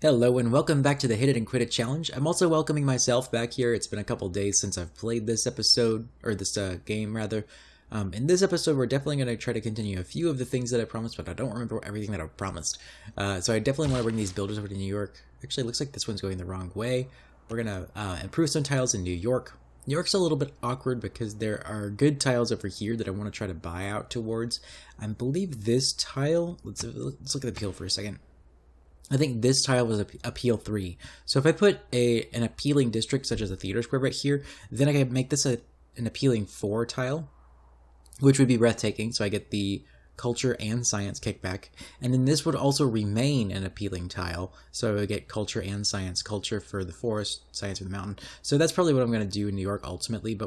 Hello and welcome back to the Hit It and Quit It challenge. I'm also welcoming myself back here. It's been a couple days since I've played this episode, or this game rather. In this episode, we're definitely going to try to continue a few of the things that I promised, but I don't remember everything that I promised. So I definitely want to bring these builders over to New York. Actually, it looks like this one's going the wrong way. We're going to improve some tiles in New York. New York's a little bit awkward because there are good tiles over here that I want to try to buy out towards. I believe this tile, let's look at the appeal for a second. I think this tile was appeal 3. So if I put an appealing district such as a theater square right here, then I can make this an appealing 4 tile, which would be breathtaking. So I get the culture and science kickback. And then this would also remain an appealing tile. So I would get culture and science. Culture for the forest, science for the mountain. So that's probably what I'm going to do in New York ultimately. But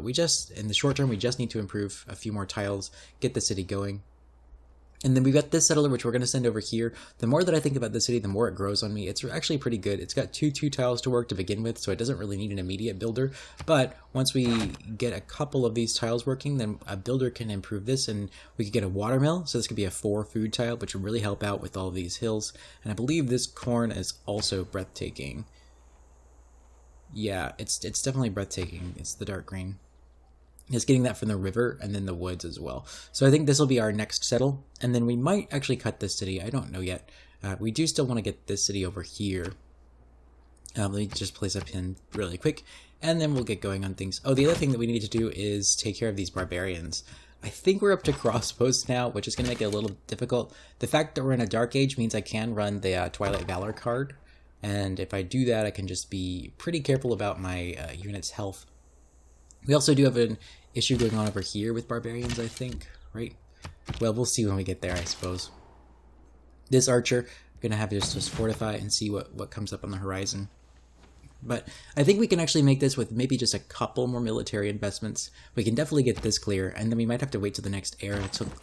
in the short term, we just need to improve a few more tiles, get the city going. And then we've got this settler, which we're going to send over here. The more that I think about the city, the more it grows on me. It's actually pretty good. It's got two tiles to work to begin with, so it doesn't really need an immediate builder. But once we get a couple of these tiles working, then a builder can improve this, and we could get a watermill. So this could be a 4 food tile, which would really help out with all these hills. And I believe this corn is also breathtaking. Yeah, it's definitely breathtaking. It's the dark green. It's getting that from the river and then the woods as well. So I think this will be our next settle. And then we might actually cut this city. I don't know yet. We do still want to get this city over here. Let me just place a pin really quick. And then we'll get going on things. Oh, the other thing that we need to do is take care of these barbarians. I think we're up to crossbows now, which is going to make it a little difficult. The fact that we're in a dark age means I can run the Twilight Valor card. And if I do that, I can just be pretty careful about my unit's health. We also do have an issue going on over here with barbarians, I think, right? Well, we'll see when we get there, I suppose. This archer, I'm going to have to just fortify and see what comes up on the horizon. But I think we can actually make this with maybe just a couple more military investments. We can definitely get this clear, and then we might have to wait till the next era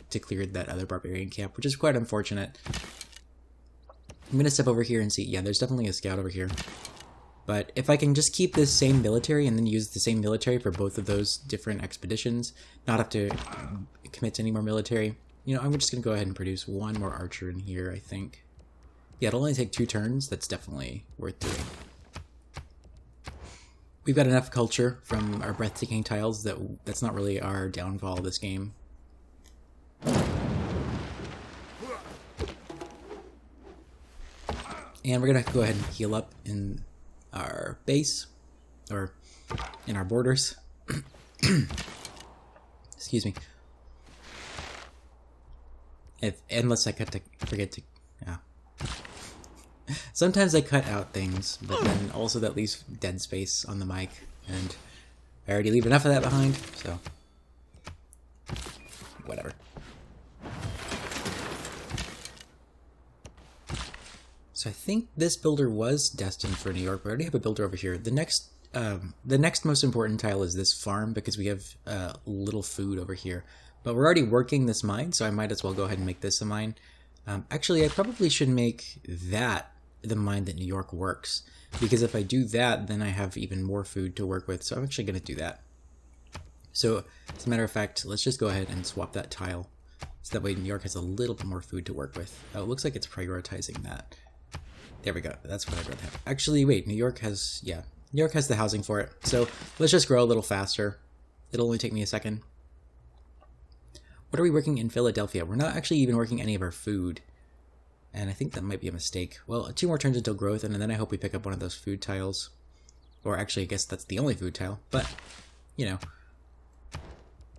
to clear that other barbarian camp, which is quite unfortunate. I'm going to step over here and see. Yeah, there's definitely a scout over here. But if I can just keep this same military and then use the same military for both of those different expeditions, not have to commit to any more military, I'm just going to go ahead and produce one more archer in here, I think. Yeah, it'll only take 2 turns. That's definitely worth doing. We've got enough culture from our breathtaking tiles that's not really our downfall of this game. And we're going to go ahead and heal up in our base, or in our borders. Excuse me. Unless I forget to. Yeah. Sometimes I cut out things, but then also that leaves dead space on the mic, and I already leave enough of that behind, so whatever. So I think this builder was destined for New York. We already have a builder over here. The next most important tile is this farm because we have little food over here. But we're already working this mine, so I might as well go ahead and make this a mine. Actually, I probably should make that the mine that New York works. Because if I do that, then I have even more food to work with. So I'm actually going to do that. So as a matter of fact, let's just go ahead and swap that tile. So that way New York has a little bit more food to work with. Oh, it looks like it's prioritizing that. There we go. That's what I'd rather have. Actually, wait. New York has the housing for it. So let's just grow a little faster. It'll only take me a second. What are we working in Philadelphia? We're not actually even working any of our food. And I think that might be a mistake. Well, 2 more turns until growth, and then I hope we pick up one of those food tiles. Or actually, I guess that's the only food tile. But,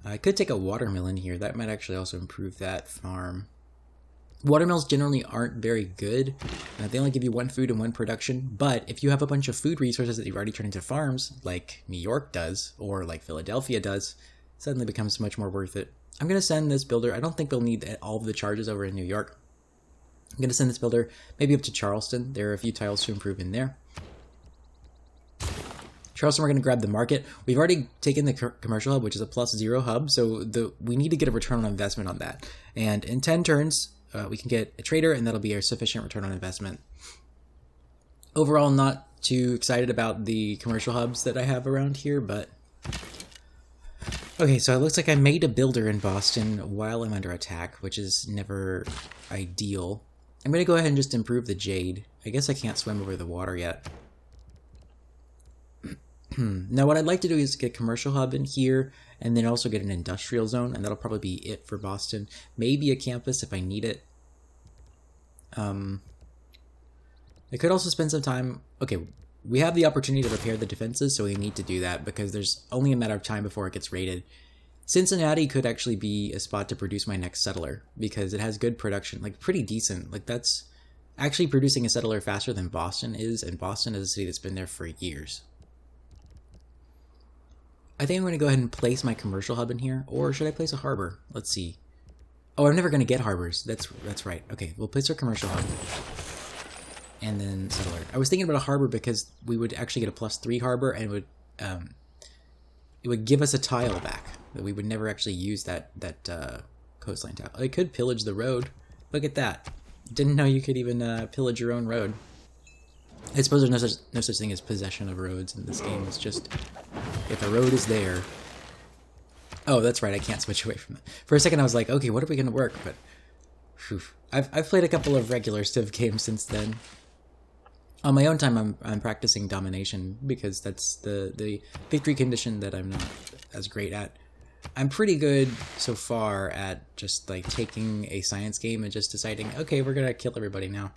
I could take a watermill in here. That might actually also improve that farm. Watermills generally aren't very good. They only give you 1 food and 1 production, but if you have a bunch of food resources that you've already turned into farms, like New York does, or like Philadelphia does, it suddenly becomes much more worth it. I'm going to send this builder. I don't think they'll need all of the charges over in New York. I'm going to send this builder maybe up to Charleston. There are a few tiles to improve in there. Charleston, we're going to grab the market. We've already taken the commercial hub, which is a +0 hub, so we need to get a return on investment on that. And in 10 turns, we can get a trader, and that'll be our sufficient return on investment. Overall, not too excited about the commercial hubs that I have around here, but... Okay, so it looks like I made a builder in Boston while I'm under attack, which is never ideal. I'm going to go ahead and just improve the Jade. I guess I can't swim over the water yet. Now what I'd like to do is get a commercial hub in here, and then also get an industrial zone, and that'll probably be it for Boston. Maybe a campus if I need it. I could also spend some time... Okay, we have the opportunity to repair the defenses, so we need to do that, because there's only a matter of time before it gets raided. Cincinnati could actually be a spot to produce my next settler, because it has good production, like pretty decent. Like that's actually producing a settler faster than Boston is, and Boston is a city that's been there for years. I think I'm going to go ahead and place my commercial hub in here, or should I place a harbor? Let's see. Oh, I'm never going to get harbors. That's right. Okay, we'll place our commercial hub. And then settler. I was thinking about a harbor because we would actually get a +3 harbor, and it would give us a tile back. That we would never actually use that coastline tile. I could pillage the road. Look at that. Didn't know you could even pillage your own road. I suppose there's no such thing as possession of roads in this game. It's just if a road is there. Oh, that's right. I can't switch away from it. For a second, I was like, okay, what are we going to work? But whew, I've played a couple of regular Civ games since then. On my own time, I'm practicing domination because that's the victory condition that I'm not as great at. I'm pretty good so far at just like taking a science game and just deciding, okay, we're gonna kill everybody now.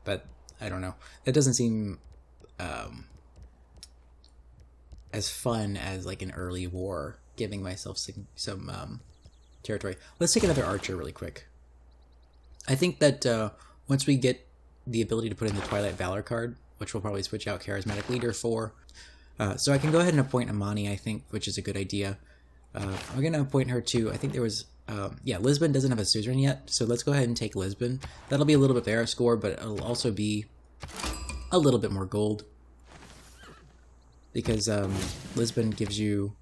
But I don't know. That doesn't seem as fun as like an early war, giving myself some territory. Let's take another archer really quick. I think that once we get the ability to put in the Twilight Valor card, which we'll probably switch out Charismatic Leader for, so I can go ahead and appoint Amani, I think, which is a good idea. I'm going to appoint her to, I think there was, yeah, Lisbon doesn't have a suzerain yet, so let's go ahead and take Lisbon. That'll be a little bit better score, but it'll also be a little bit more gold. Because Lisbon gives you,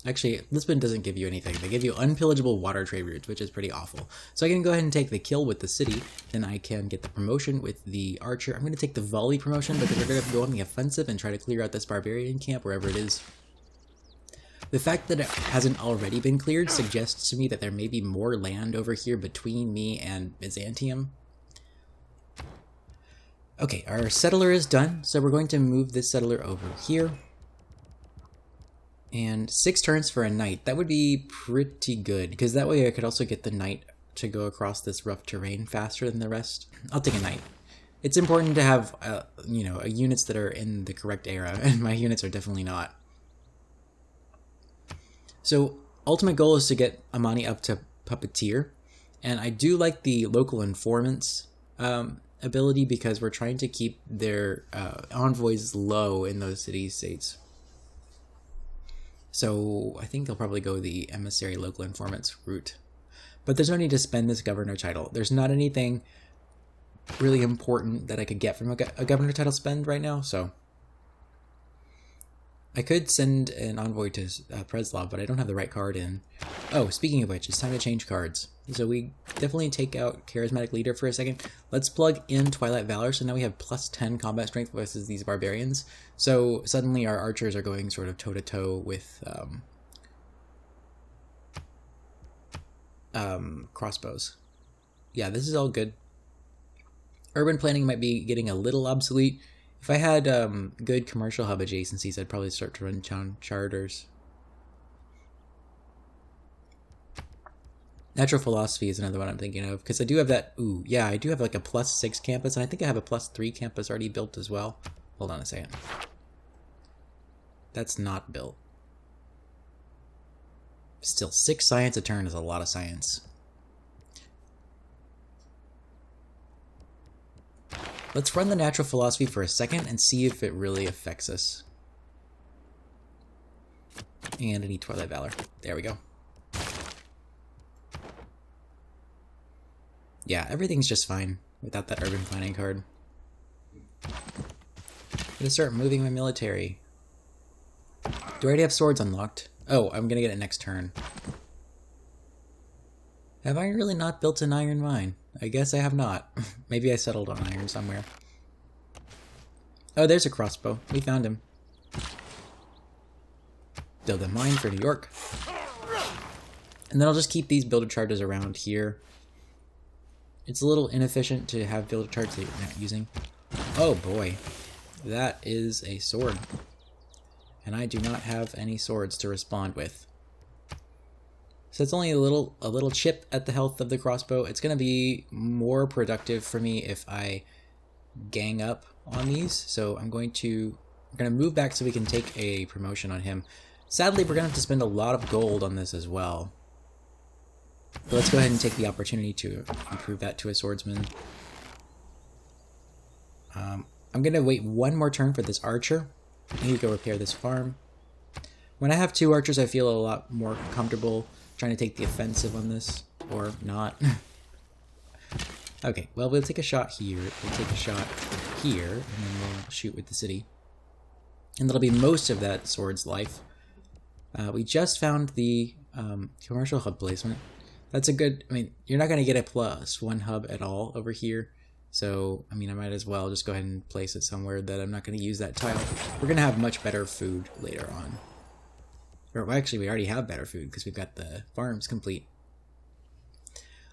actually, Lisbon doesn't give you anything. They give you unpillageable water trade routes, which is pretty awful. So I can go ahead and take the kill with the city, then I can get the promotion with the archer. I'm going to take the volley promotion because we're going to go on the offensive and try to clear out this barbarian camp wherever it is. The fact that it hasn't already been cleared suggests to me that there may be more land over here between me and Byzantium. Okay, our settler is done, so we're going to move this settler over here. And 6 turns for a knight. That would be pretty good, because that way I could also get the knight to go across this rough terrain faster than the rest. I'll take a knight. It's important to have, you know, units that are in the correct era, and my units are definitely not. So, ultimate goal is to get Amani up to Puppeteer, and I do like the local informants ability because we're trying to keep their envoys low in those city-states. So, I think they'll probably go the emissary local informants route. But there's no need to spend this governor title. There's not anything really important that I could get from a governor title spend right now, so... I could send an envoy to Preslav, but I don't have the right card in. Oh, speaking of which, it's time to change cards. So we definitely take out Charismatic Leader for a second. Let's plug in Twilight Valor, so now we have +10 combat strength versus these barbarians. So suddenly our archers are going sort of toe-to-toe with crossbows. Yeah, this is all good. Urban planning might be getting a little obsolete. If I had good commercial hub adjacencies, I'd probably start to run town charters. Natural philosophy is another one I'm thinking of, because I do have that, ooh, yeah, I do have like a +6 campus, and I think I have a +3 campus already built as well. Hold on a second. That's not built. Still, 6 science a turn is a lot of science. Let's run the natural philosophy for a second and see if it really affects us. And I need Twilight Valor. There we go. Yeah, everything's just fine without that urban planning card. I'm gonna start moving my military. Do I already have swords unlocked? Oh, I'm gonna get it next turn. Have I really not built an iron mine? I guess I have not. Maybe I settled on iron somewhere. Oh, there's a crossbow. We found him. Build a mine for New York. And then I'll just keep these builder charges around here. It's a little inefficient to have builder charts that you're not using. Oh boy, that is a sword. And I do not have any swords to respond with. So it's only a little chip at the health of the crossbow. It's going to be more productive for me if I gang up on these. So we're going to move back so we can take a promotion on him. Sadly, we're going to have to spend a lot of gold on this as well. But let's go ahead and take the opportunity to improve that to a swordsman. I'm going to wait one more turn for this archer. I need to go repair this farm. When I have two archers, I feel a lot more comfortable trying to take the offensive on this, or not. Okay, well, we'll take a shot here, we'll take a shot here, and then we'll shoot with the city. And that'll be most of that sword's life. We just found the commercial hub placement. That's a good, I mean, you're not going to get a +1 hub at all over here. So, I mean, I might as well just go ahead and place it somewhere that I'm not going to use that tile. We're going to have much better food later on. Or, well, actually, we already have better food because we've got the farms complete.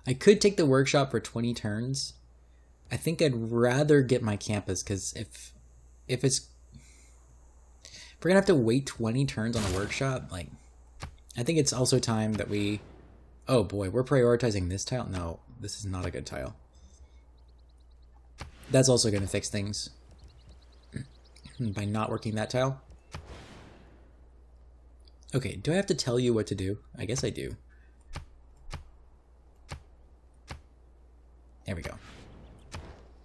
I could take the workshop for 20 turns. I think I'd rather get my campus because if we're going to have to wait 20 turns on a workshop, like, I think it's also time that we... Oh boy, we're prioritizing this tile? No, this is not a good tile. That's also going to fix things by not working that tile. Okay, do I have to tell you what to do? I guess I do. There we go.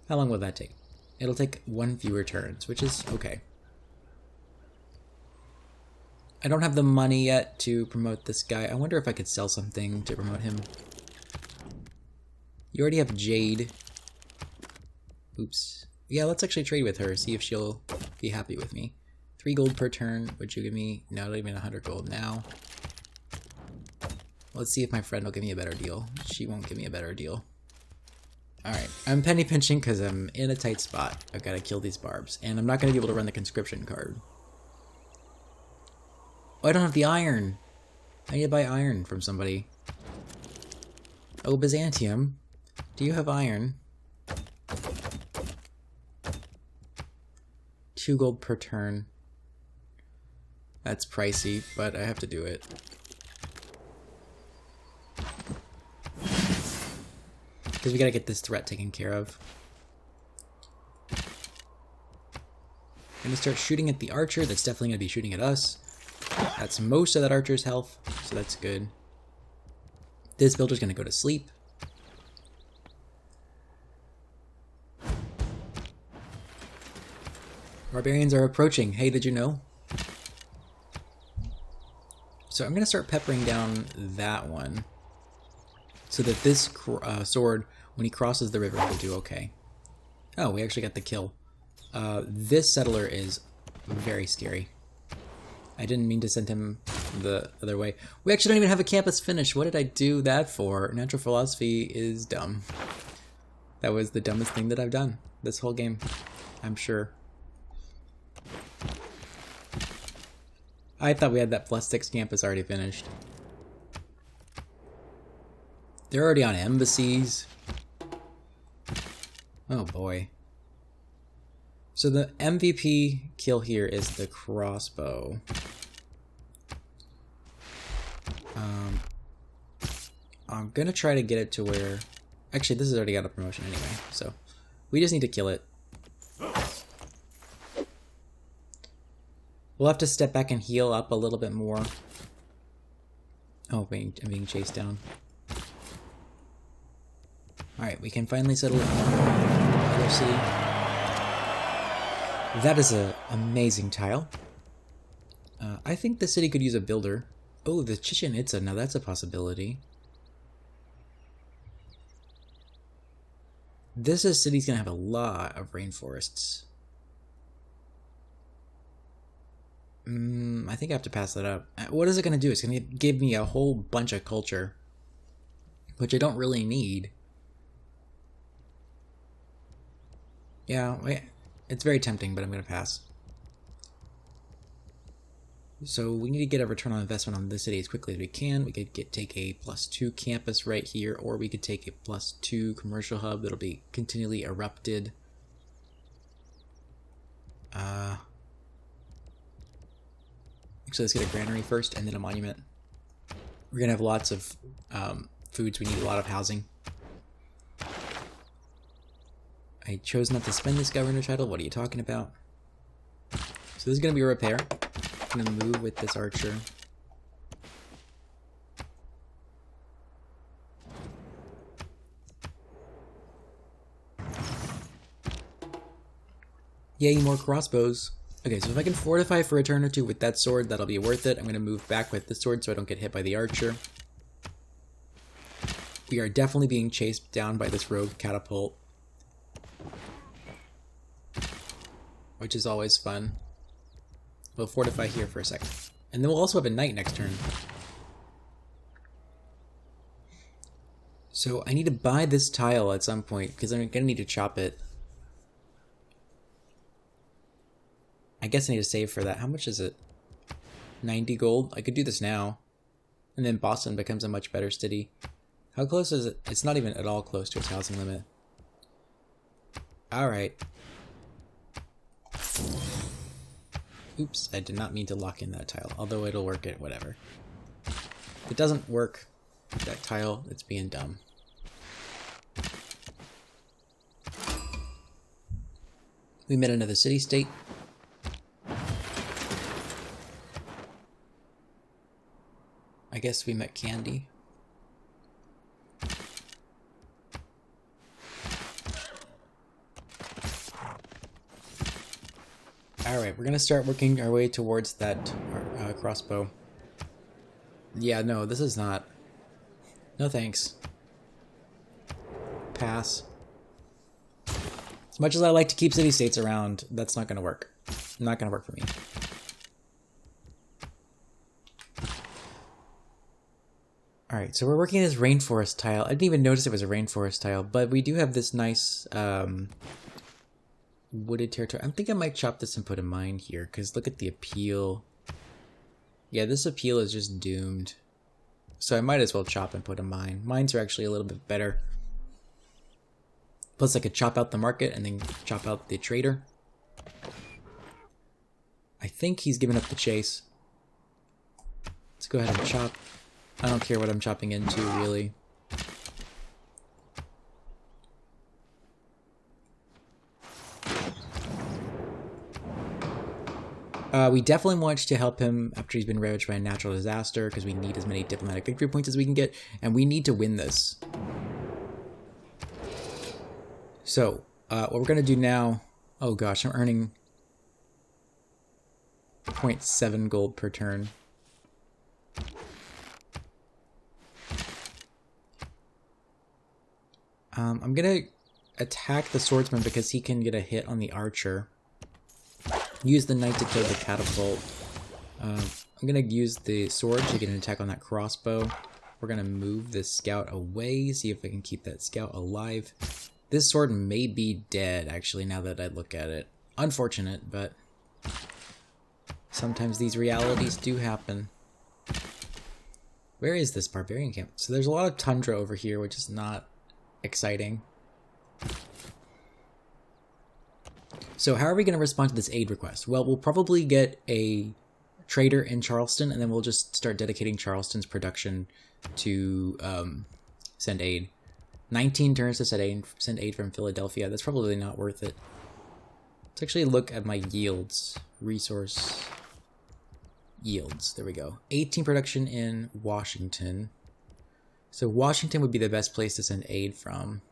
How long will that take? It'll take 1 fewer turns, which is okay. I don't have the money yet to promote this guy. I wonder if I could sell something to promote him. You already have Jade. Oops. Yeah, let's actually trade with her, see if she'll be happy with me. 3 gold per turn. Would you give me... No, not even 100 gold now. Let's see if my friend will give me a better deal. She won't give me a better deal. Alright, I'm penny pinching because I'm in a tight spot. I've got to kill these barbs. And I'm not going to be able to run the conscription card. Oh, I don't have the iron. I need to buy iron from somebody. Oh, Byzantium. Do you have iron? 2 gold per turn. That's pricey, but I have to do it. Because we gotta get this threat taken care of. I'm gonna start shooting at the archer. That's definitely gonna be shooting at us. That's most of that archer's health, so that's good. This builder's gonna go to sleep. Barbarians are approaching. Hey, did you know? So I'm going to start peppering down that one so that this sword, when he crosses the river, will do okay. Oh, we actually got the kill. This settler is very scary. I didn't mean to send him the other way. We actually don't even have a campus finish. What did I do that for? Natural philosophy is dumb. That was the dumbest thing that I've done this whole game, I'm sure. I thought we had that +6 campus already finished. They're already on embassies. Oh boy. So the MVP kill here is the crossbow. I'm gonna try to get it to where... Actually, this has already got a promotion anyway, so we just need to kill it. We'll have to step back and heal up a little bit more. Oh, wait, I'm being chased down. Alright, we can finally settle in another city. That is an amazing tile. I think the city could use a builder. Oh, the Chichen Itza, now that's a possibility. This city's gonna have a lot of rainforests. I think I have to pass that up. What is it going to do? It's going to give me a whole bunch of culture, which I don't really need. Yeah, it's very tempting, but I'm going to pass. So we need to get a return on investment on this city as quickly as we can. We could take a +2 campus right here, or we could take a +2 commercial hub that'll be continually erupted. Actually, let's get a granary first and then a monument. We're gonna have lots of foods. We need a lot of housing. I chose not to spend this governor title. What are you talking about? So this is gonna be a repair. I'm gonna move with this archer. Yay, more crossbows. Okay, so if I can fortify for a turn or two with that sword, that'll be worth it. I'm gonna move back with this sword so I don't get hit by the archer. We are definitely being chased down by this rogue catapult, which is always fun. We'll fortify here for a second. And then we'll also have a knight next turn. So I need to buy this tile at some point, because I'm gonna need to chop it. I guess I need to save for that. How much is it? 90 gold? I could do this now. And then Boston becomes a much better city. How close is it? It's not even at all close to its housing limit. Alright. Oops, I did not mean to lock in that tile, although it'll work at whatever. If it doesn't work, that tile, it's being dumb. We met another city-state. I guess we met Candy. Alright, we're gonna start working our way towards that crossbow. Yeah, no, this is not... No thanks. Pass. As much as I like to keep city-states around, that's not gonna work. Not gonna work for me. Alright, so we're working this rainforest tile. I didn't even notice it was a rainforest tile, but we do have this nice wooded territory. I think I might chop this and put a mine here, because look at the appeal. Yeah, this appeal is just doomed. So I might as well chop and put a mine. Mines are actually a little bit better. Plus I could chop out the market and then chop out the trader. I think he's given up the chase. Let's go ahead and chop. I don't care what I'm chopping into, really. We definitely want to help him after he's been ravaged by a natural disaster, because we need as many diplomatic victory points as we can get, and we need to win this. So, what we're going to do now... Oh gosh, I'm earning 0.7 gold per turn. I'm going to attack the swordsman because he can get a hit on the archer. Use the knight to kill the catapult. I'm going to use the sword to get an attack on that crossbow. We're going to move this scout away, see if I can keep that scout alive. This sword may be dead, actually, now that I look at it. Unfortunate, but sometimes these realities do happen. Where is this barbarian camp? So there's a lot of tundra over here, which is not exciting. So how are we going to respond to this aid request? Well, we'll probably get a trader in Charleston, and then we'll just start dedicating Charleston's production to send aid. 19 turns to send aid from Philadelphia. That's probably not worth it. Let's actually look at my yields. Resource yields. There we go. 18 production in Washington. So Washington would be the best place to send aid from.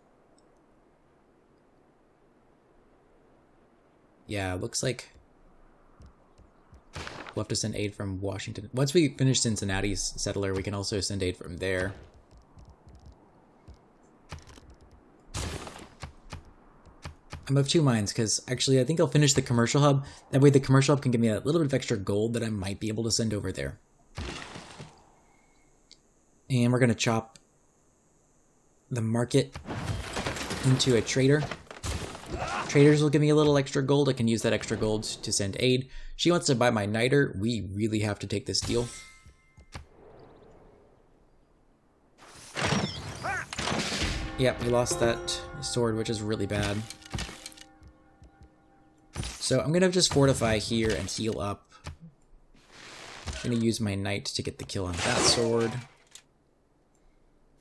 Yeah, looks like we'll have to send aid from Washington. Once we finish Cincinnati's settler, we can also send aid from there. I'm of two minds, because actually I think I'll finish the commercial hub. That way the commercial hub can give me a little bit of extra gold that I might be able to send over there. And we're going to chop the market into a trader. Traders will give me a little extra gold. I can use that extra gold to send aid. She wants to buy my niter. We really have to take this deal. Yep, we lost that sword, which is really bad. So I'm gonna just fortify here and heal up. I'm gonna use my knight to get the kill on that sword.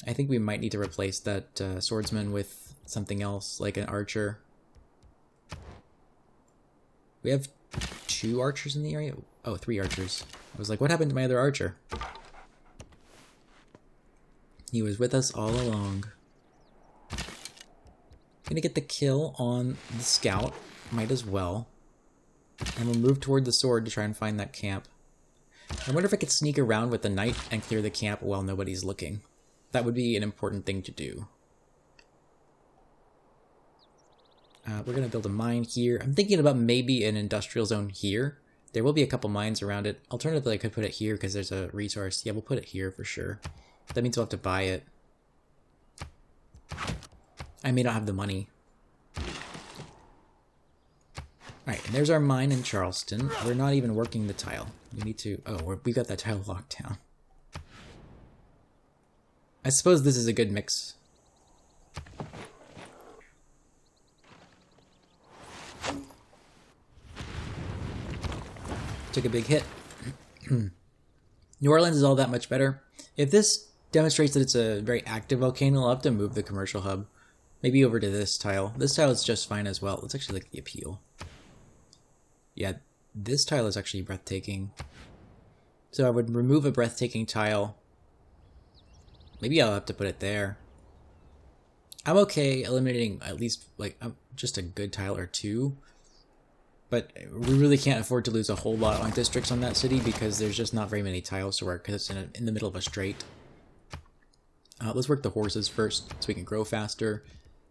I think we might need to replace that swordsman with something else, like an archer. We have 2 archers in the area? Oh, 3 archers. I was like, what happened to my other archer? He was with us all along. Gonna get the kill on the scout. Might as well. And we'll move toward the sword to try and find that camp. I wonder if I could sneak around with the knight and clear the camp while nobody's looking. That would be an important thing to do. We're going to build a mine here. I'm thinking about maybe an industrial zone here. There will be a couple mines around it. Alternatively, I could put it here because there's a resource. Yeah, we'll put it here for sure. That means we'll have to buy it. I may not have the money. Alright, and there's our mine in Charleston. We're not even working the tile. We need to... Oh, we got that tile locked down. I suppose this is a good mix. Took a big hit. New Orleans is all that much better. If this demonstrates that it's a very active volcano, I'll have to move the commercial hub. Maybe over to this tile. This tile is just fine as well. Let's actually look at the appeal. Yeah, this tile is actually breathtaking. So I would remove a breathtaking tile. Maybe I'll have to put it there. I'm okay eliminating at least like just a good tile or 2. But we really can't afford to lose a whole lot on districts on that city because there's just not very many tiles to work because it's in the middle of a strait. Let's work the horses first so we can grow faster.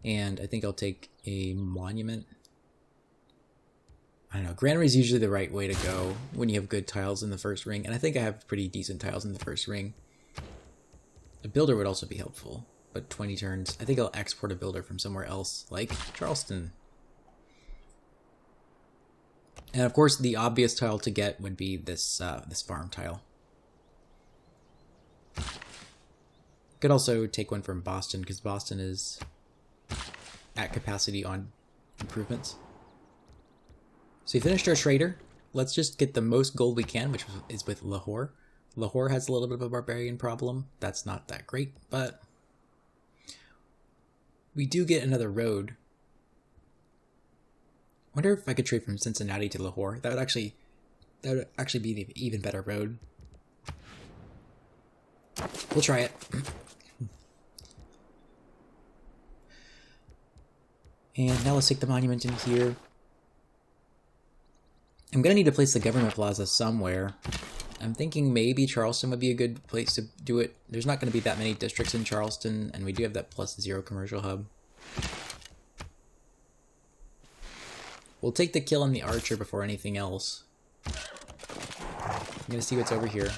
And I think I'll take a monument. I don't know, granary is usually the right way to go when you have good tiles in the first ring. And I think I have pretty decent tiles in the first ring. A builder would also be helpful, but 20 turns. I think I'll export a builder from somewhere else, like Charleston. And of course, the obvious tile to get would be this this farm tile. Could also take one from Boston, because Boston is at capacity on improvements. So we finished our trader. Let's just get the most gold we can, which is with Lahore. Lahore has a little bit of a barbarian problem. That's not that great, but we do get another road. Wonder if I could trade from Cincinnati to Lahore. That would actually be an even better road. We'll try it. And now let's take the monument in here. I'm gonna need to place the government plaza somewhere. I'm thinking maybe Charleston would be a good place to do it. There's not gonna be that many districts in Charleston, and we do have that +0 commercial hub. We'll take the kill on the archer before anything else. I'm gonna see what's over here.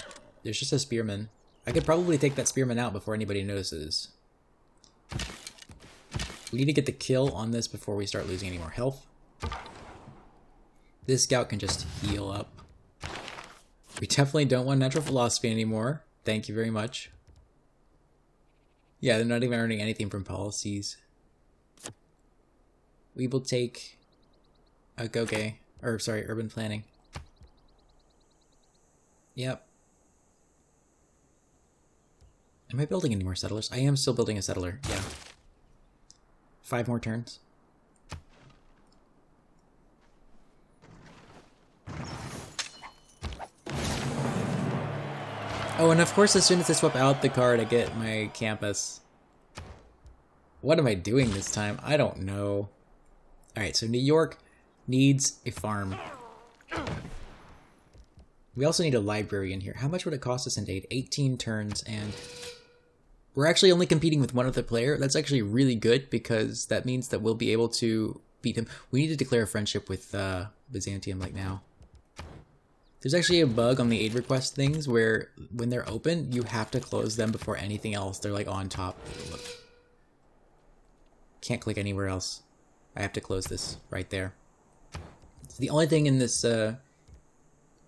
There's just a spearman. I could probably take that spearman out before anybody notices. We need to get the kill on this before we start losing any more health. This scout can just heal up. We definitely don't want natural philosophy anymore. Thank you very much. Yeah, they're not even earning anything from policies. We will take a Goge, or sorry, urban planning. Yep. Am I building any more settlers? I am still building a settler, yeah. 5 more turns. Oh, and of course, as soon as I swap out the card, I get my campus. What am I doing this time? I don't know. Alright, so New York needs a farm. We also need a library in here. How much would it cost us in aid? 18 turns, and we're actually only competing with one other player. That's actually really good because that means that we'll be able to beat him. We need to declare a friendship with Byzantium like now. There's actually a bug on the aid request things where when they're open, you have to close them before anything else. They're like on top. Look. Can't click anywhere else. I have to close this right there. It's the only thing in this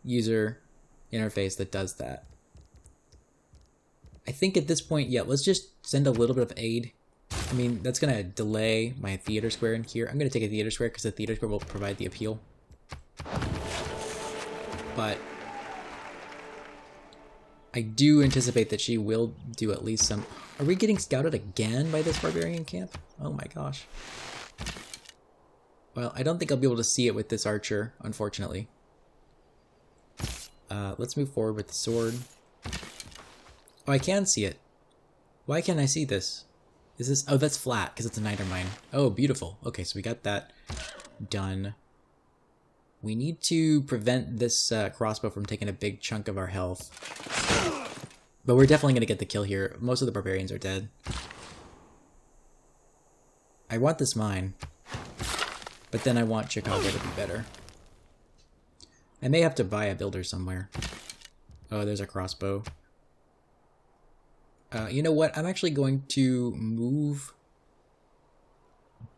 user interface that does that. I think at this point, yeah, let's just send a little bit of aid. I mean, that's going to delay my theater square in here. I'm going to take a theater square because the theater square will provide the appeal. But I do anticipate that she will do at least some... Are we getting scouted again by this barbarian camp? Oh my gosh. Well, I don't think I'll be able to see it with this archer, unfortunately. Let's move forward with the sword. Oh, I can see it. Why can't I see this? Is this... Oh, that's flat, because it's a niter mine. Oh, beautiful. Okay, so we got that done. We need to prevent this crossbow from taking a big chunk of our health. But we're definitely going to get the kill here. Most of the barbarians are dead. I want this mine. But then I want Chicago to be better. I may have to buy a builder somewhere. Oh, there's a crossbow. You know what? I'm actually going to move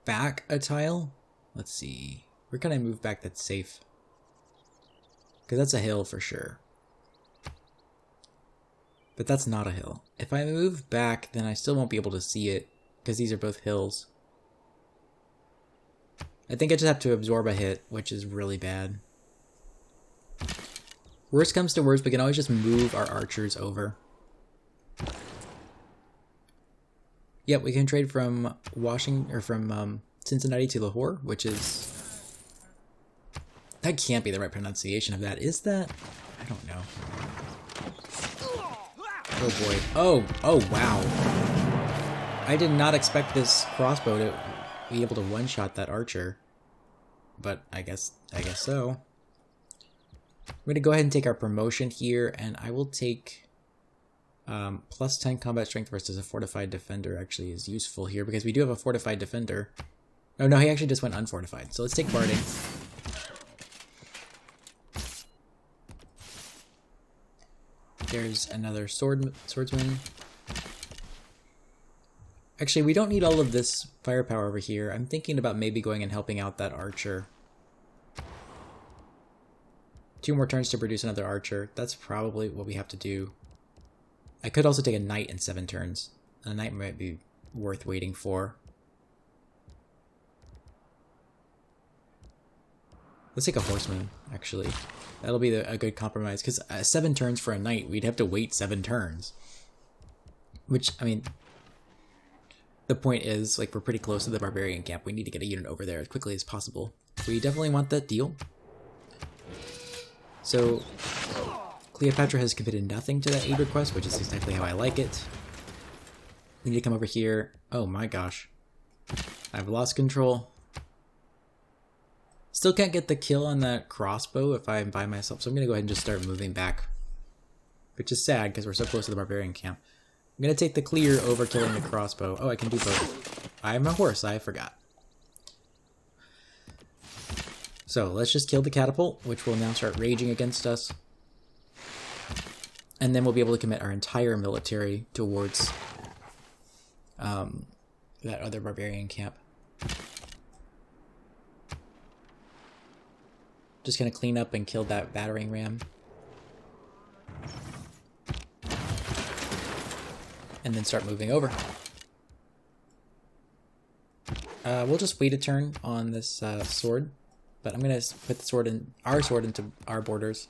back a tile. Let's see. Where can I move back that's safe? Because that's a hill for sure. But that's not a hill. If I move back, then I still won't be able to see it. Because these are both hills. I think I just have to absorb a hit, which is really bad. Worst comes to worst, we can always just move our archers over. Yep, we can trade from Cincinnati to Lahore, which is... That can't be the right pronunciation of that. Is that? I don't know. Oh boy. Oh wow. I did not expect this crossbow to be able to one-shot that archer. But I guess so. I'm going to go ahead and take our promotion here, and I will take... plus 10 combat strength versus a fortified defender actually is useful here because we do have a fortified defender. Oh no, he actually just went unfortified. So let's take barding. There's another swordsman. Actually, we don't need all of this firepower over here. I'm thinking about maybe going and helping out that archer. 2 more turns to produce another archer. That's probably what we have to do. I could also take a knight in 7 turns. A knight might be worth waiting for. Let's take a horseman, actually. That'll be a good compromise, because 7 turns for a knight, we'd have to wait 7 turns. Which, I mean, the point is, like, we're pretty close to the barbarian camp. We need to get a unit over there as quickly as possible. We definitely want that deal. So... Cleopatra has committed nothing to that aid request, which is exactly how I like it. We need to come over here. Oh my gosh. I've lost control. Still can't get the kill on that crossbow if I'm by myself, so I'm going to go ahead and just start moving back. Which is sad, because we're so close to the barbarian camp. I'm going to take the clear over killing the crossbow. Oh, I can do both. I'm a horse, I forgot. So, let's just kill the catapult, which will now start raging against us. And then we'll be able to commit our entire military towards that other barbarian camp. Just gonna clean up and kill that battering ram. And then start moving over. We'll just wait a turn on this sword. But I'm gonna put the our sword into our borders.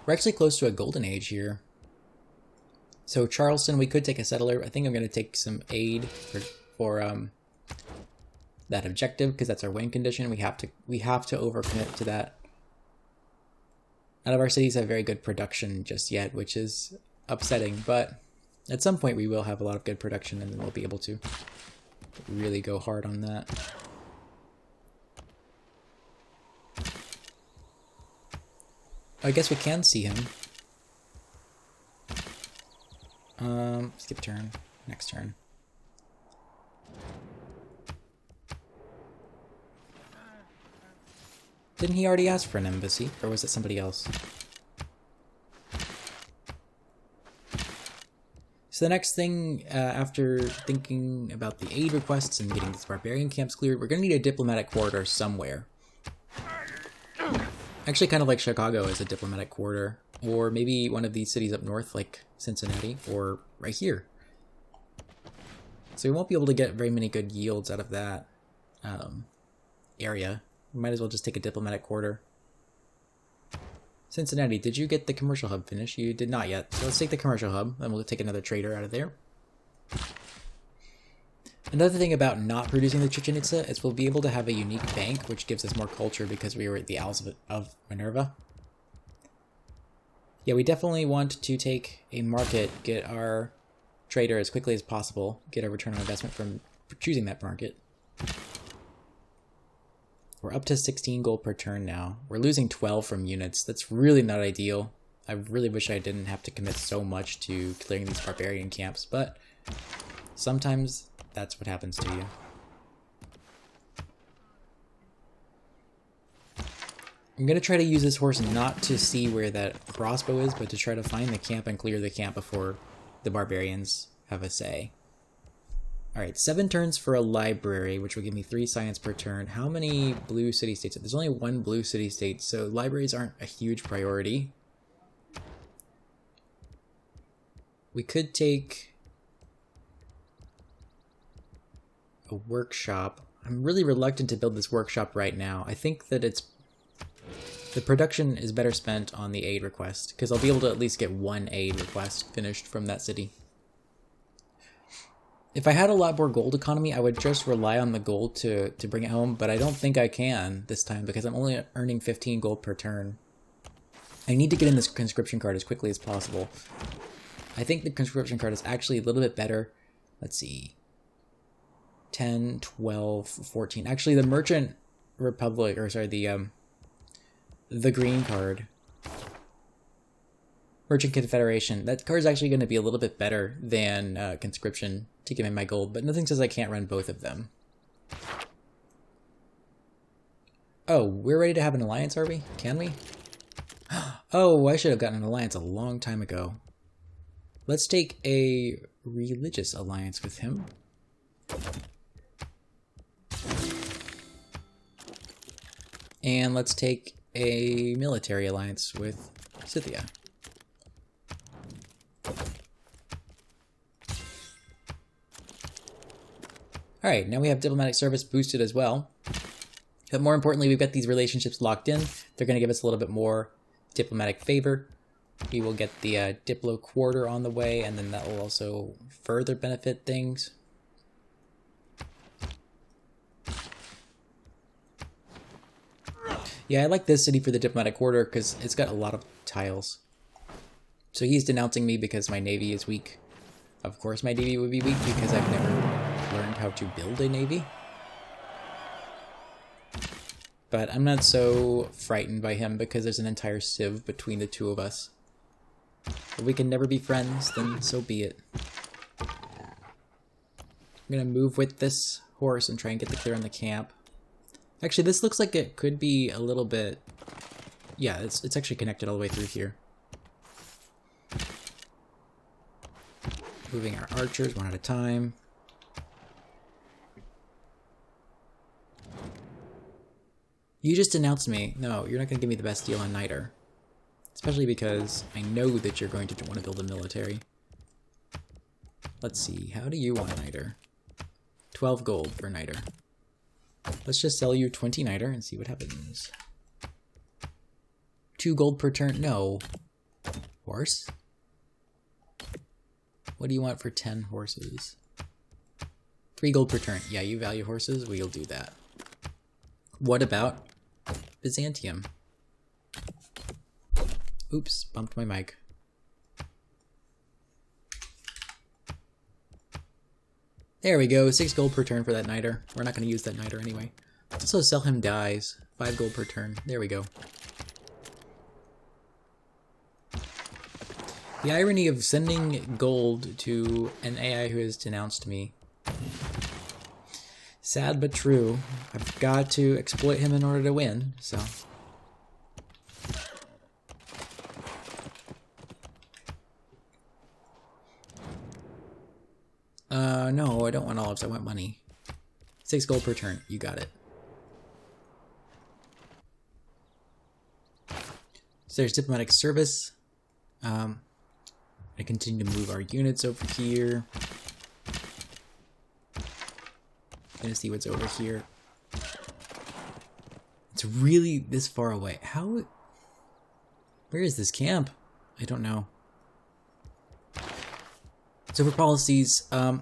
We're actually close to a golden age here. So Charleston, we could take a settler. I think I'm going to take some aid for that objective because that's our win condition. We have to overcommit to that. None of our cities have very good production just yet, which is upsetting. But at some point we will have a lot of good production, and then we'll be able to really go hard on that. I guess we can see him. Skip turn. Next turn. Didn't he already ask for an embassy? Or was it somebody else? So the next thing, after thinking about the aid requests and getting these barbarian camps cleared, we're going to need a diplomatic corridor somewhere. Actually, kind of like Chicago is a diplomatic corridor, or maybe one of these cities up north like Cincinnati, or right here. So we won't be able to get very many good yields out of that area. We might as well just take a diplomatic corridor. Cincinnati, did you get the commercial hub finished? You did not yet. So let's take the commercial hub, and we'll take another trader out of there. Another thing about not producing the Chichen Itza is we'll be able to have a unique bank, which gives us more culture because we were at the Owls of Minerva. Yeah, we definitely want to take a market, get our trader as quickly as possible, get a return on investment from choosing that market. We're up to 16 gold per turn now. We're losing 12 from units. That's really not ideal. I really wish I didn't have to commit so much to clearing these barbarian camps, but sometimes that's what happens to you. I'm going to try to use this horse not to see where that crossbow is, but to try to find the camp and clear the camp before the barbarians have a say. Alright, 7 turns for a library, which will give me 3 science per turn. How many blue city-states? There's only 1 blue city-state, so libraries aren't a huge priority. We could take a workshop. I'm really reluctant to build this workshop right now. I think that the production is better spent on the aid request, because I'll be able to at least get 1 aid request finished from that city. If I had a lot more gold economy, I would just rely on the gold to bring it home, but I don't think I can this time because I'm only earning 15 gold per turn. I need to get in this conscription card as quickly as possible. I think the conscription card is actually a little bit better. Let's see. 10, 12, 14. Actually, the Merchant Republic, or sorry, the green card. Merchant Confederation. That card is actually going to be a little bit better than conscription to give me my gold, but nothing says I can't run both of them. Oh, we're ready to have an alliance, are we? Can we? Oh, I should have gotten an alliance a long time ago. Let's take a religious alliance with him. And let's take a military alliance with Scythia. Alright, now we have diplomatic service boosted as well. But more importantly, we've got these relationships locked in. They're going to give us a little bit more diplomatic favor. We will get the Diplo Quarter on the way, and then that will also further benefit things. Yeah, I like this city for the diplomatic quarter because it's got a lot of tiles. So he's denouncing me because my navy is weak. Of course my navy would be weak because I've never learned how to build a navy. But I'm not so frightened by him because there's an entire civ between the two of us. If we can never be friends, then so be it. I'm gonna move with this horse and try and get the clear on the camp. Actually, this looks like it could be a little bit... Yeah, it's actually connected all the way through here. Moving our archers one at a time. You just denounced me. No, you're not going to give me the best deal on Niter. Especially because I know that you're going to want to build a military. Let's see, how do you want Niter? 12 gold for Niter. Let's just sell you 20 Niter and see what happens. 2 gold per turn? No. Horse? What do you want for 10 horses? 3 gold per turn. Yeah, you value horses? We'll do that. What about Byzantium? Oops, bumped my mic. There we go, 6 gold per turn for that Niter. We're not going to use that Niter anyway. Let's also sell him dyes. 5 gold per turn. There we go. The irony of sending gold to an AI who has denounced me. Sad but true. I've got to exploit him in order to win, so... No, I don't want olives. I want money. 6 gold per turn. You got it. So there's diplomatic service. I continue to move our units over here. Gonna see what's over here. It's really this far away. How? Where is this camp? I don't know. So for policies, I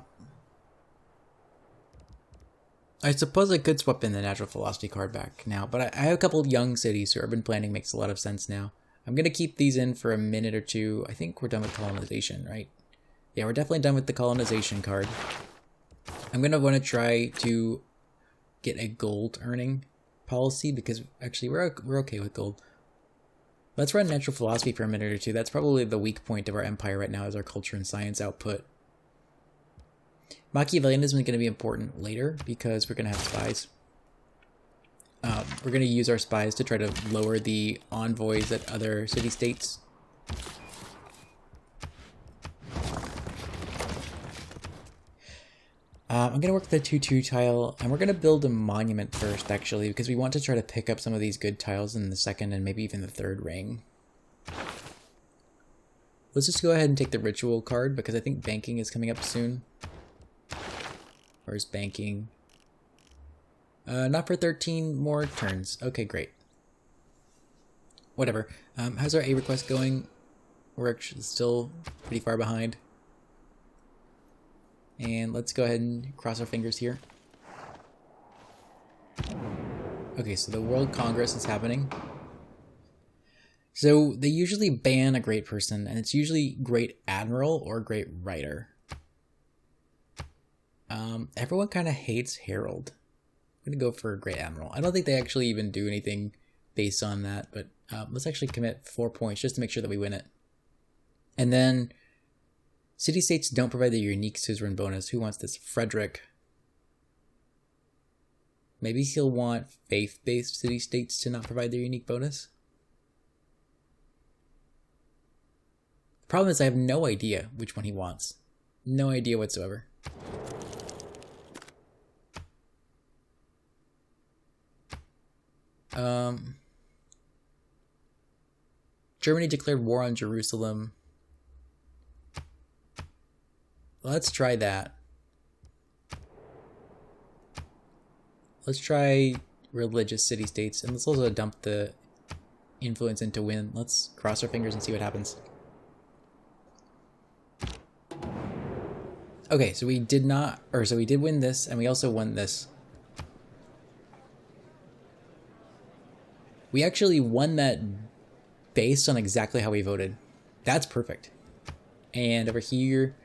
suppose I could swap in the natural philosophy card back now, but I have a couple of young cities, so urban planning makes a lot of sense now. I'm going to keep these in for a minute or two. I think we're done with colonization, right? Yeah, we're definitely done with the colonization card. I'm going to want to try to get a gold earning policy because actually we're okay with gold. Let's run natural philosophy for a minute or two. That's probably the weak point of our empire right now is our culture and science output. Machiavellianism is going to be important later because we're going to have spies. We're going to use our spies to try to lower the envoys at other city-states. I'm going to work the 2-2 tile, and we're going to build a monument first, actually, because we want to try to pick up some of these good tiles in the second and maybe even the third ring. Let's just go ahead and take the ritual card, because I think banking is coming up soon. Where's banking? Not for 13 more turns. Okay, great. Whatever. How's our A request going? We're actually still pretty far behind. And let's go ahead and cross our fingers here. Okay, so the World Congress is happening. So they usually ban a great person, and it's usually great admiral or great writer. Everyone kind of hates Herald. I'm going to go for Great Admiral. I don't think they actually even do anything based on that, but let's actually commit 4 points just to make sure that we win it. And then, city-states don't provide the unique suzerain bonus. Who wants this? Frederick. Maybe he'll want faith-based city-states to not provide their unique bonus. The problem is I have no idea which one he wants. No idea whatsoever. Germany declared war on Jerusalem. Let's try that. Let's try religious city-states, and let's also dump the influence into win. Let's cross our fingers and see what happens. Okay, so we did not, or so we did win this, and we also won this. We actually won that based on exactly how we voted. That's perfect. And over here,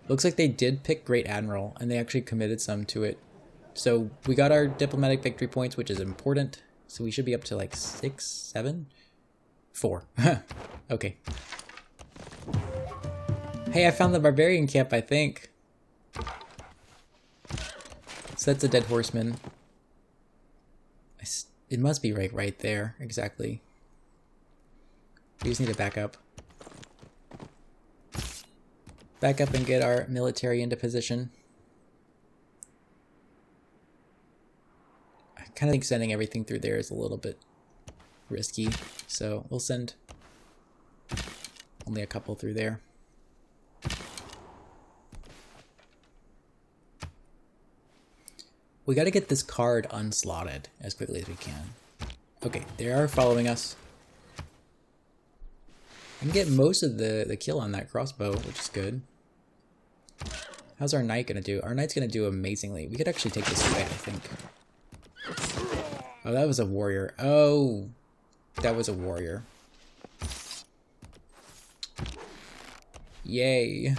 looks like they did pick Great Admiral, and they actually committed some to it. So we got our diplomatic victory points, which is important. So we should be up to like 6, 7, 4. Okay. Hey, I found the barbarian camp, I think. So that's a dead horseman. It must be right there, exactly. We just need to back up. Back up and get our military into position. I kind of think sending everything through there is a little bit risky, so we'll send only a couple through there. We gotta get this card unslotted as quickly as we can. Okay, they are following us. I can get most of the kill on that crossbow, which is good. How's our knight gonna do? Our knight's gonna do amazingly. We could actually take this away, I think. Oh, that was a warrior. Oh, that was a warrior. Yay.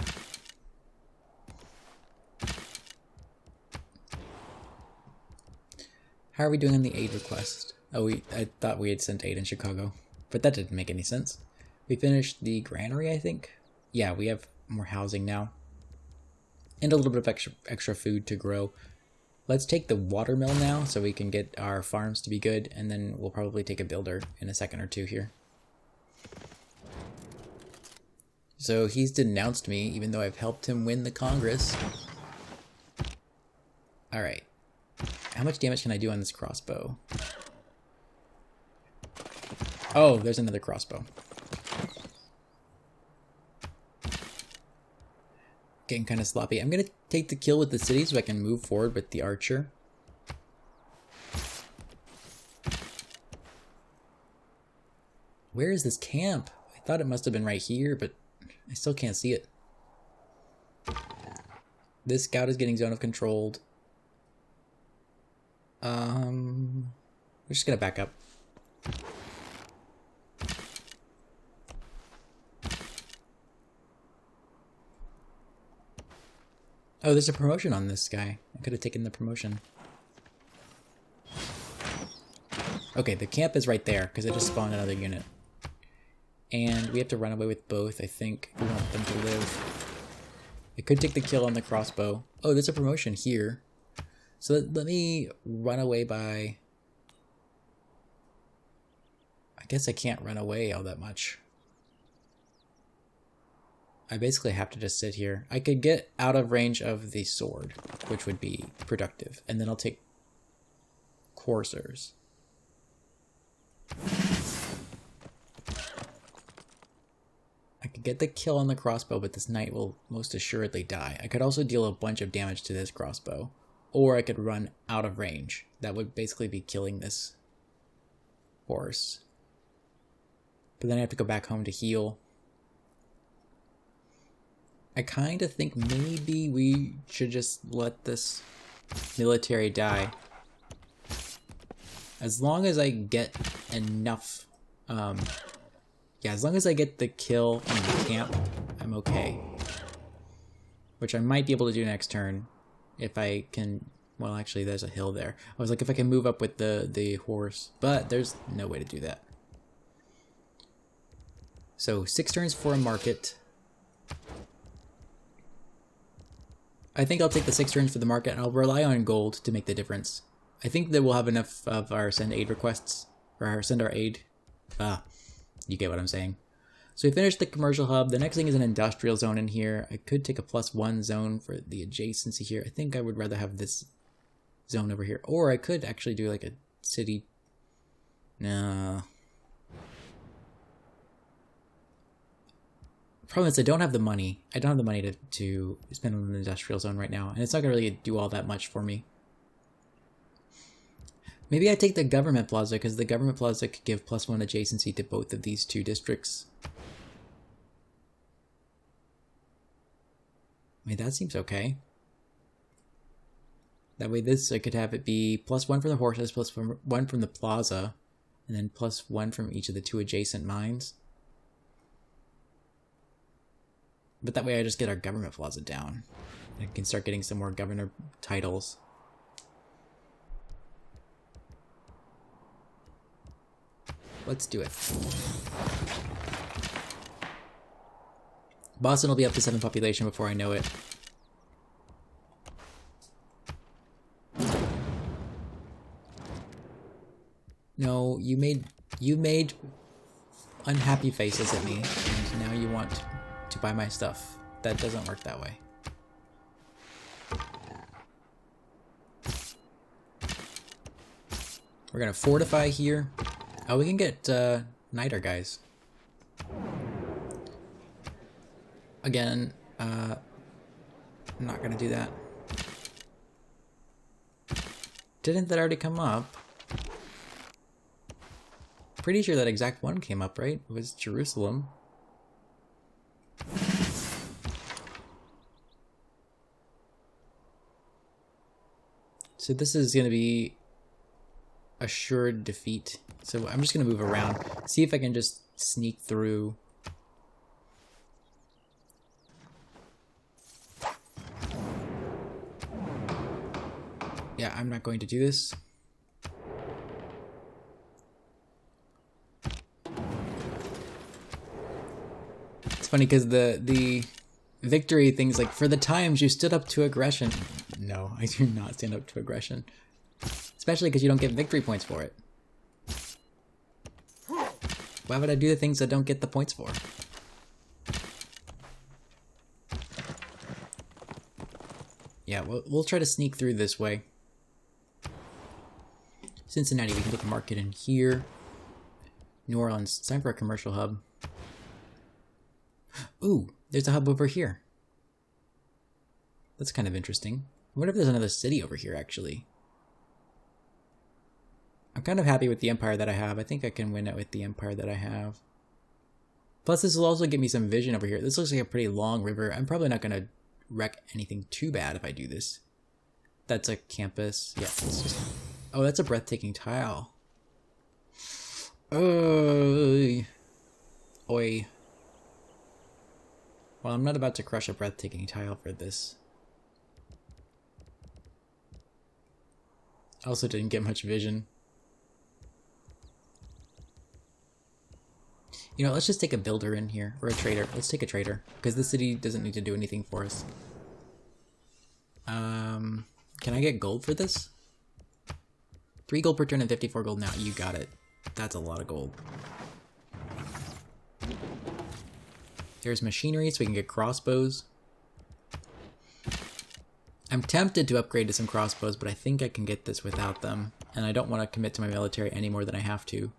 How are we doing on the aid request? Oh, I thought we had sent aid in Chicago, but that didn't make any sense. We finished the granary, I think. Yeah, we have more housing now. And a little bit of extra food to grow. Let's take the watermill now so we can get our farms to be good, and then we'll probably take a builder in a second or two here. So he's denounced me, even though I've helped him win the Congress. Alright. How much damage can I do on this crossbow? Oh, there's another crossbow. Getting kind of sloppy. I'm going to take the kill with the city so I can move forward with the archer. Where is this camp? I thought it must have been right here, but I still can't see it. This scout is getting zone of controlled. We're just gonna back up. Oh, there's a promotion on this guy. I could have taken the promotion. Okay, the camp is right there because I just spawned another unit. And we have to run away with both, I think. We want them to live. I could take the kill on the crossbow. Oh, there's a promotion here. So let me run away by... I guess I can't run away all that much. I basically have to just sit here. I could get out of range of the sword, which would be productive. And then I'll take coursers. I could get the kill on the crossbow, but this knight will most assuredly die. I could also deal a bunch of damage to this crossbow. Or I could run out of range. That would basically be killing this horse. But then I have to go back home to heal. I kind of think maybe we should just let this military die. As long as I get enough... yeah, as long as I get the kill in the camp, I'm okay. Which I might be able to do next turn. If I can... Well, actually, there's a hill there. I was like, if I can move up with the horse. But there's no way to do that. So, 6 turns for a market. I think I'll take the 6 turns for the market, and I'll rely on gold to make the difference. I think that we'll have enough of our send aid requests. Or our send our aid. You get what I'm saying. So we finished the commercial hub. The next thing is an industrial zone in here. I could take a +1 zone for the adjacency here. I think I would rather have this zone over here. Or I could actually do like a city. No. Problem is I don't have the money. I don't have the money to spend on an industrial zone right now. And it's not going to really do all that much for me. Maybe I take the government plaza, because the government plaza could give +1 adjacency to both of these 2 districts. I mean, that seems okay. That way this, I could have it be +1 from the horses, +1 from the plaza, and then +1 from each of the 2 adjacent mines. But that way I just get our government plaza down. I can start getting some more governor titles. Let's do it. Boston will be up to 7 population before I know it. No, you made unhappy faces at me, and now you want to buy my stuff. That doesn't work that way. We're gonna fortify here. Oh, we can get niter guys. Again, I'm not gonna do that. Didn't that already come up? Pretty sure that exact one came up, right? It was Jerusalem. So this is gonna be assured defeat. So I'm just gonna move around, see if I can just sneak through. Yeah, I'm not going to do this. It's funny because the victory things like, for the times you stood up to aggression. No, I do not stand up to aggression. Especially because you don't get victory points for it. Why would I do the things I don't get the points for? we'll try to sneak through this way. Cincinnati, we can get the market in here. New Orleans, it's time for a commercial hub. Ooh, there's a hub over here. That's kind of interesting. I wonder if there's another city over here, actually. I'm kind of happy with the empire that I have. I think I can win it with the empire that I have. Plus, this will also give me some vision over here. This looks like a pretty long river. I'm probably not going to wreck anything too bad if I do this. That's a campus. Yeah, it's just... Oh, that's a breathtaking tile. Oy. Oi. Well, I'm not about to crush a breathtaking tile for this. I also didn't get much vision. You know, let's just take a builder in here, or a trader. Let's take a trader, because the city doesn't need to do anything for us. Can I get gold for this? 3 gold per turn and 54 gold now. You got it. That's a lot of gold. There's machinery, so we can get crossbows. I'm tempted to upgrade to some crossbows, but I think I can get this without them. And I don't want to commit to my military any more than I have to.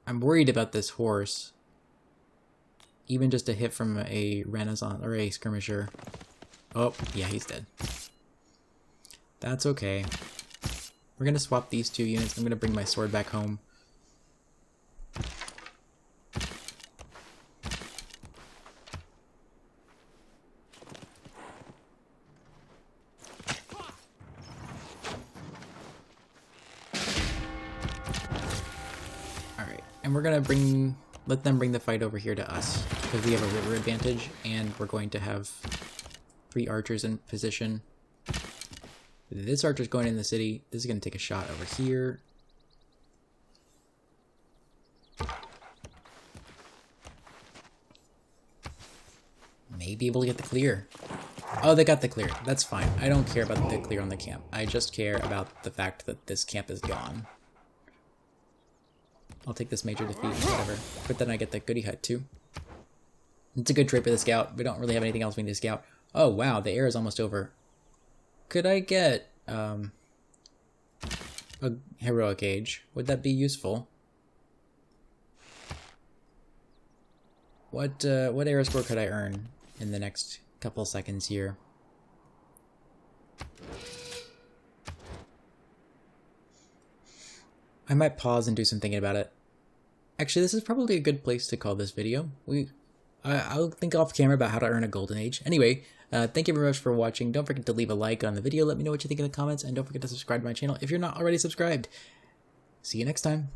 I'm worried about this horse. Even just a hit from a Renaissance or a skirmisher. Oh, yeah, he's dead. That's okay. We're gonna swap these 2 units. I'm gonna bring my sword back home. Alright, and we're gonna let them bring the fight over here to us, because we have a river advantage, and we're going to have 3 archers in position. This archer's going in the city. This is going to take a shot over here. May be able to get the clear. Oh, they got the clear. That's fine. I don't care about the clear on the camp. I just care about the fact that this camp is gone. I'll take this major defeat, whatever. But then I get the goodie hut too. It's a good trade for the scout. We don't really have anything else we need to scout. Oh wow, the air is almost over. Could I get a heroic age? Would that be useful? What era score could I earn in the next couple seconds here? I might pause and do some thinking about it. Actually, this is probably a good place to call this video. I'll think off camera about how to earn a golden age. Anyway, thank you very much for watching. Don't forget to leave a like on the video. Let me know what you think in the comments. And don't forget to subscribe to my channel if you're not already subscribed. See you next time.